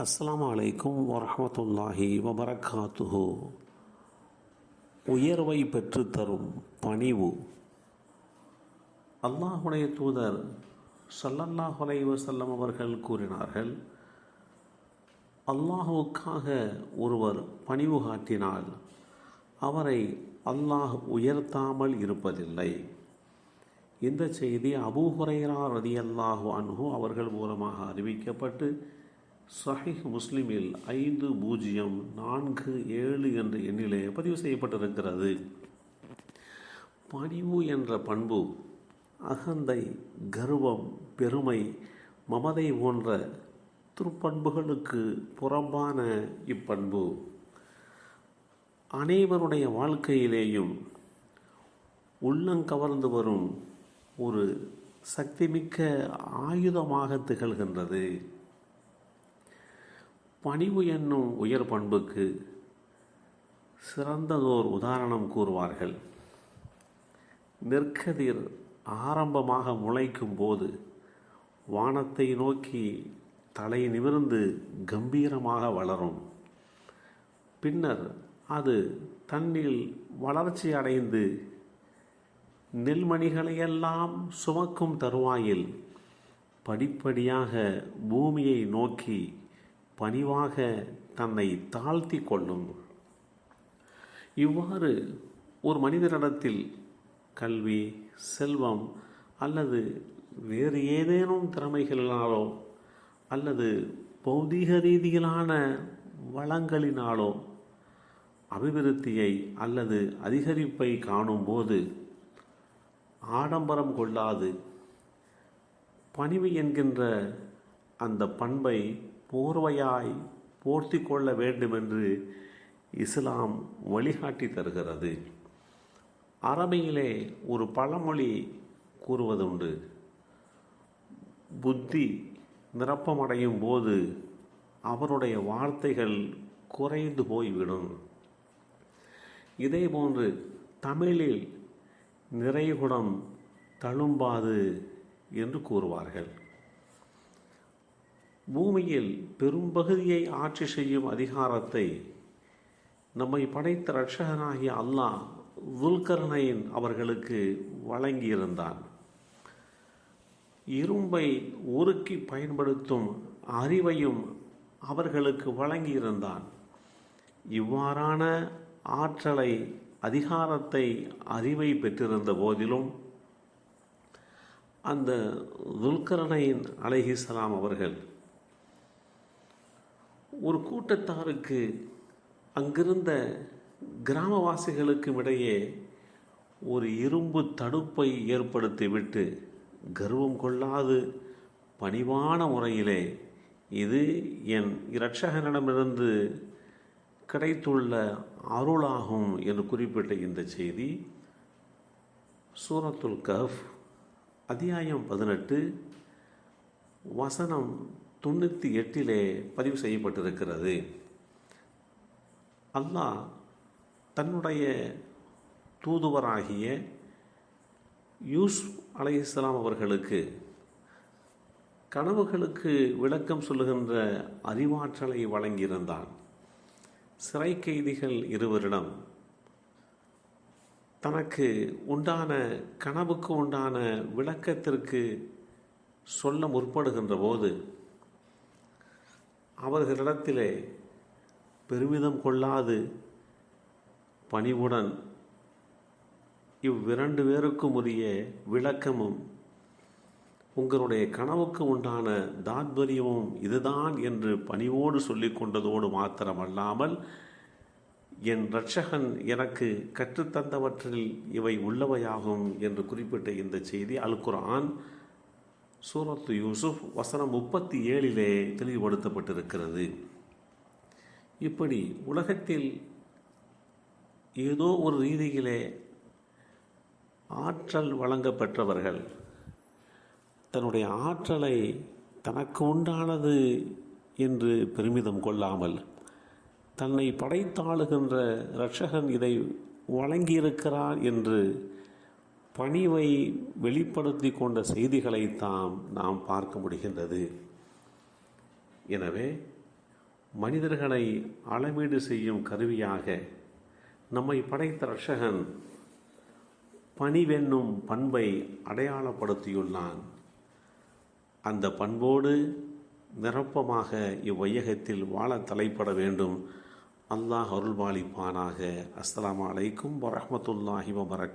அஸ்ஸலாமு அலைக்கும் வரஹ்மத்துல்லாஹி வபரகாத்துஹு. உயர்வை பெற்றுத்தரும் பணிவு. அல்லாஹுடைய தூதர் ஸல்லல்லாஹு அலைஹி வஸல்லம் அவர்கள் கூறினார்கள், அல்லாஹுவுக்காக ஒருவர் பணிவு காட்டினால் அவரை அல்லாஹ் உயர்த்தாமல் இருப்பதில்லை. இந்த செய்தி அபூ ஹுரைரா ரலியல்லாஹு அன்ஹு அவர்கள் மூலமாக அறிவிக்கப்பட்டு சஹீஹ் முஸ்லிமில் 5047 என்ற எண்ணிலே பதிவு செய்யப்பட்டிருக்கிறது. பணிவு என்ற பண்பு அகந்தை, கர்வம், பெருமை, மமதை போன்ற துர்ப்பண்புகளுக்கு புறம்பான இப்பண்பு அனைவருடைய வாழ்க்கையிலேயும் உள்ளங்கவர்ந்து வரும் ஒரு சக்திமிக்க ஆயுதமாக திகழ்கின்றது. பணிவு என்னும் உயர் பண்புக்கு சிறந்ததோர் உதாரணம் கூறுவார்கள். நெற்கதிர் ஆரம்பமாக முளைக்கும் போது வானத்தை நோக்கி தலை நிமிர்ந்து கம்பீரமாக வளரும். பின்னர் அது தன்னில் வளர்ச்சி அடைந்து நெல்மணிகளையெல்லாம் சுமக்கும் தருவாயில் படிப்படியாக பூமியை நோக்கி பணிவாக தன்னை தாழ்த்தி கொள்ளும். இவ்வாறு ஒரு மனிதனிடத்தில் கல்வி, செல்வம் அல்லது வேறு ஏதேனும் திறமைகளினாலோ அல்லது பௌதீக ரீதியிலான வளங்களினாலோ அபிவிருத்தியை அல்லது அதிகரிப்பை காணும்போது ஆடம்பரம் கொள்ளாது பணிவு என்கின்ற அந்த பண்பை போர்வையாய் போர்த்தி கொள்ள வேண்டுமென்று இஸ்லாம் வழிகாட்டி தருகிறது. அரபியிலே ஒரு பழமொழி கூறுவதுண்டு, புத்தி நிரப்பமடையும் போது அவருடைய வார்த்தைகள் குறைந்து போய்விடும். இதேபோன்று தமிழில் நிறைகுடம் தழும்பாது என்று கூறுவார்கள். பூமியில் பெரும்பகுதியை ஆட்சி செய்யும் அதிகாரத்தை நம்மை படைத்த இரட்சகனாகிய அல்லாஹ் துல்கர்னைன் அவர்களுக்கு வழங்கியிருந்தான். இரும்பை உருக்கி பயன்படுத்தும் அறிவையும் அவர்களுக்கு வழங்கியிருந்தான். இவ்வாறான ஆற்றலை, அதிகாரத்தை, அறிவை பெற்றிருந்த போதிலும் அந்த துல்கர்னைன் அலைஹிஸ்ஸலாம் அவர்கள் ஒரு கூட்டத்தாருக்கு, அங்கிருந்த கிராமவாசிகளுக்கும் இடையே ஒரு இரும்பு தடுப்பை ஏற்படுத்திவிட்டு கர்வம் கொள்ளாது பணிவான முறையிலே இது என் இரட்சகனிடமிருந்து கிடைத்துள்ள அருளாகும் என்று குறிப்பிட்ட இந்த செய்தி சூரத்துல் கஹ்ஃப் அத்தியாயம் 18 வசனம் 98 பதிவு செய்யப்பட்டிருக்கிறது. அல்லாஹ் தன்னுடைய தூதுவராகிய யூசுப் அலைஹிஸ்ஸலாம் அவர்களுக்கு கனவுகளுக்கு விளக்கம் சொல்லுகின்ற அறிவாற்றலை வழங்கியிருந்தான். சிறை கைதிகள் இருவரிடம் தனக்கு உண்டான கனவுக்கு உண்டான விளக்கத்திற்கு சொல்ல முற்படுகின்ற போது அவர்களிடத்திலே பெருமிதம் கொள்ளாது பணிவுடன் இவ்விரண்டு பேருக்கும் உரிய விளக்கமும் உங்களுடைய கனவுக்கு உண்டான தாத்பரியமும் இதுதான் என்று பணிவோடு சொல்லிக் கொண்டதோடு மாத்திரமல்லாமல் என் இரட்சகன் எனக்கு கற்றுத்தந்தவற்றில் இவை உள்ளவையாகும் என்று குறிப்பிட்ட இந்த செய்தி அல் குர்ஆன் சூரத்து யூசுப் வசனம் 37 தெளிவுபடுத்தப்பட்டிருக்கிறது. இப்படி உலகத்தில் ஏதோ ஒரு ரீதியிலே ஆற்றல் வழங்கப்பெற்றவர்கள் தன்னுடைய ஆற்றலை தனக்கு உண்டானது என்று பெருமிதம் கொள்ளாமல் தன்னை படைத்தாளுகின்ற இரட்சகன் இதை வழங்கியிருக்கிறார் என்று பணிவை வெளிப்படுத்தி கொண்ட செய்திகளைத்தான் நாம் பார்க்க முடிகின்றது. எனவே மனிதர்களை அளவீடு செய்யும் கருவியாக நம்மை படைத்த ரட்சகன் பணிவென்னும் பண்பை அடையாளப்படுத்தியுள்ளான். அந்த பண்போடு நிரப்பமாக இவ்வையகத்தில் வாழ தலைப்பட வேண்டும். அல்லாஹ் அருள்பாலிப்பானாக. அஸ்ஸலாமு அலைக்கும் வரஹ்மத்துல்லாஹி வபரகாத்துஹு.